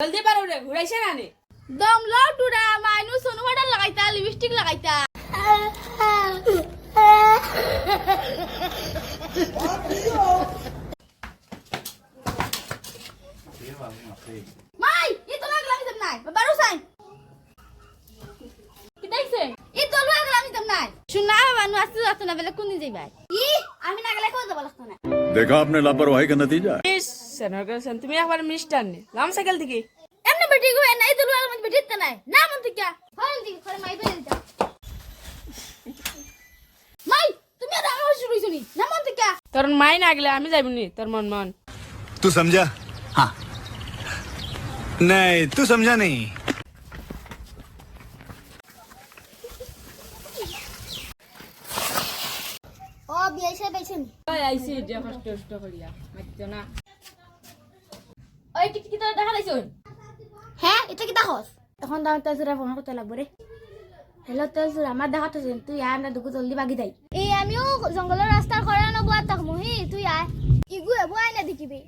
জলদি পারো রে ঘুরাইছে না নে দম লাও টুরা মাইনু সোনু ওয়াটার লাগাইতা লিপস্টিক লাগাইতা মাই ই তো লাগলাম ইদম নাই বারো সাই কি দেখছে ই তো লাগলাম ইদম নাই শুনা বানু আসতে যাচ্ছে না বলে কোন যাই ভাই ই আমি না গেলে কোন যাব লাগতো না देखा आपने लापरवाही का नतीजा ইস সেনগর সেন তুমি একবার মিস্টার নে লাম সাইকেল থেকে এমনি বেটি গো নাই তো লাগলাম বেটিতে নাই না মন থেকে হল দিকে করে মাই বেল দা মাই তুমি আর আমার শুরু শুনি না মন থেকে তোর মাই না গেলে আমি যাইবনি তোর মন মন तू समझा हाँ नहीं तू समझा नहीं ও বিয়ে সে বেছেন ওই আইছি যে কষ্ট করিয়া মাইতো না ওই টিকটি তো দেখা লাইছুন হ্যাঁ এটা কি দেখছ এখন দাও তো জোরে ফোন করতে লাগবে রে হ্যালো তো জোরে আমার দেখা তো তুই আয় না দুগু জলদি বাগি যাই এই আমিও জঙ্গলের রাস্তার করে না বুয়া তাক মহি তুই আয় ইগু এবো আয় না দেখিবি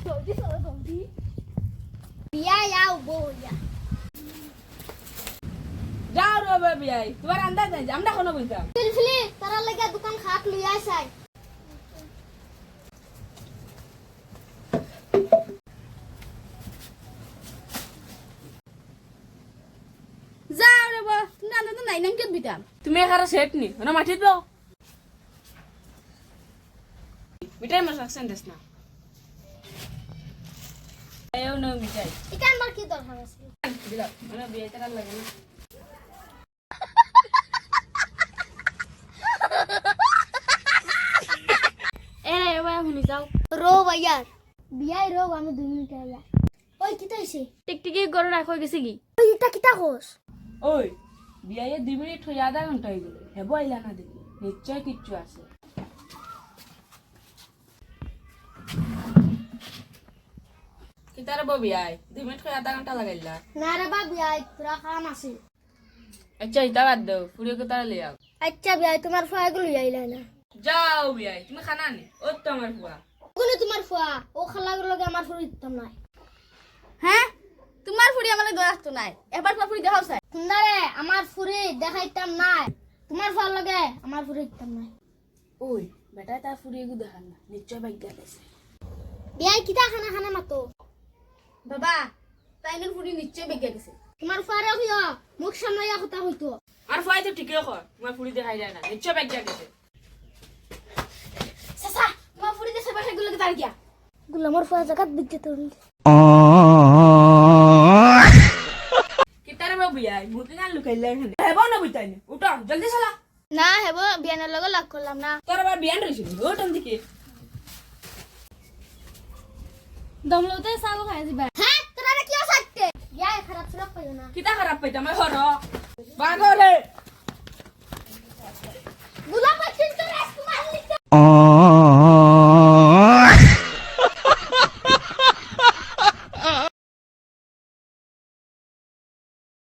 জলদি চলো জলদি বিয়া যাও বইয়া যাও রে বেবি আই তোমার আন্দাজ নাই আমরা কোন কইতাম ফিলফিলি তারা লাগা দোকান খাট লইয়া আইছাই যাও রে বা তুমি আন্দাজ নাই নাম কেন বিতাম তুমি এখানে সেট নি ওনা মাটিত দাও মিটাই মাস রাখছেন দেশ না এও না মিটাই এটা আমার কি দরকার আছে দিলাম মানে বিয়ে টাকা লাগে না এ ভাই শুনি যাও রো ভাইয়ার বিয়াই রো আমি 2 মিনিট আইয়া ওই কি তাইছে টিকটিকি গরু রাখো গেছে কি ওই এটা কিটা কোস ওই বিয়ে 2 মিনিট হই আধা ঘন্টা হই গেল হেবো আইলা না দেখি নিশ্চয় কিচ্ছু আছে কিতারে ববি আই 2 মিনিট হই আধা ঘন্টা লাগাইলা না রে বা বিয়াই তোরা কাম আছে আচ্ছা ইতা বাদ দাও ফুরিয়ে কোতারে লিয়ে আও আচ্ছা বিয়াই তোমার ফুয়াগুলো আইলা না যাও বিয়াই তুমি খানা নে ও তো আমার ফুয়া কোন তোমার ফুয়া ও খালাগুলো লগে আমার ফুরি দিতাম নাই হ্যাঁ তোমার ফুরি আমারে দয়াস্ত নাই এবার তোমার ফুরি দেখাও চাই সুন্দরে আমার ফুরি দেখাইতাম নাই তোমার ফুয়ার লগে আমার ফুরি দিতাম নাই ওই বেটা তা ফুরিয়ে গু দেখান না নিশ্চয় বাইক গেছে বিয়াই কিটা খানা খানা মাতো বাবা তাইনের ফুরি নিশ্চয় বেগে গেছে তোমার ফুয়ারে হইও মুখ সামলাইয়া কথা হইতো আর ফুয়াই তো ঠিকই কর তোমার ফুরি দেখাই যায় না নিশ্চয় বাইক গেছে সাসা তোমার ফুরি দেশে বাসা গুলো দাঁড় গিয়া গুলো মোর ফুয়া জায়গা বিদ্যুৎ তরুণ কিতারে বাবু আই মুকে গান লুকাইলে এখানে হেবো না বুঝতাই না উঠো জলদি চলা না হেবো বিয়ানের লগে লাগ করলাম না তোর আবার বিয়ান রইছিল ওটন দিকে দমলতে সাগো খাই দিবা হ্যাঁ তোরা কি আসাতে বিয়া খারাপ ছিল কইও না কিতা খারাপ পাইতাম হর বাগরে